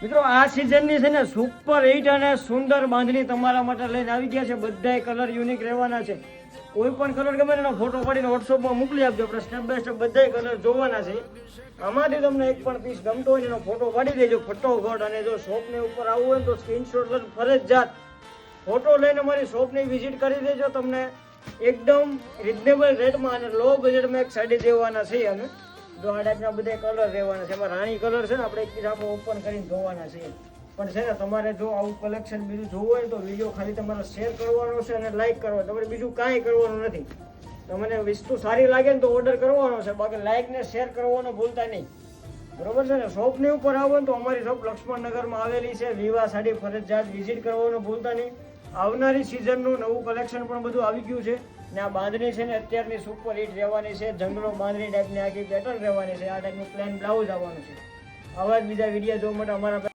મિત્રો આ સિઝનની છે ને સુપર હિટ અને સુંદર બાંધણી તમારા માટે લઈને આવી ગયા છે. બધાય કલર યુનિક રહેવાના છે. કોઈ પણ કલર ગમે એનો ફોટો પાડીને વોટ્સઅપમાં મોકલી આપજો. આપણે સ્ટેપ બાય સ્ટેપ બધાય કલર જોવાના છે. આમાંથી તમને એક પણ પીસ ગમતો હોય એનો ફોટો પાડી દેજો ફટોફટ. અને જો શોપની ઉપર આવવું હોય તો સ્ક્રીનશોટ લઈને ફરજિયાત ફોટો લઈને અમારી શોપની વિઝિટ કરી દેજો. તમને એકદમ રિઝનેબલ રેટમાં અને લો બજેટમાં એક સાડી દેવાના છે. અને જો આ ટાઈપના બધા કલર રહેવાના છે. એમાં રાણી કલર છે ને આપણે એક આખો ઓપન કરીને જોવાના છે. પણ છે ને તમારે જો આવું કલેક્શન બીજું જોવું હોય તો વિડીયો ખાલી તમારે શેર કરવાનો છે અને લાઈક કરવાનો. તમારે બીજું કાંઈ કરવાનું નથી. તમને વસ્તુ સારી લાગે ને તો ઓર્ડર કરવાનો છે. બાકી લાઈક ને શેર કરવાનું ભૂલતા નહીં. બરોબર છે ને. શોપની ઉપર આવો ને તો અમારી શોપ લક્ષ્મણનગરમાં આવેલી છે. વિવાહ સાડી ફરજિયાત વિઝિટ કરવાનું ભૂલતા નહીં. આવનારી સિઝનનું નવું કલેક્શન પણ બધું આવી ગયું છે. ને આ બાંધણી છે ને અત્યારની સુપર હિટ રહેવાની છે. જંગલો બાંધણી ટાઈપની આખી પેટર્ન રહેવાની છે. આ ટાઈપનું પ્લેન બ્લાઉઝ આવવાનું છે. આવા જ બીજા વિડીયો જોવા માટે અમારા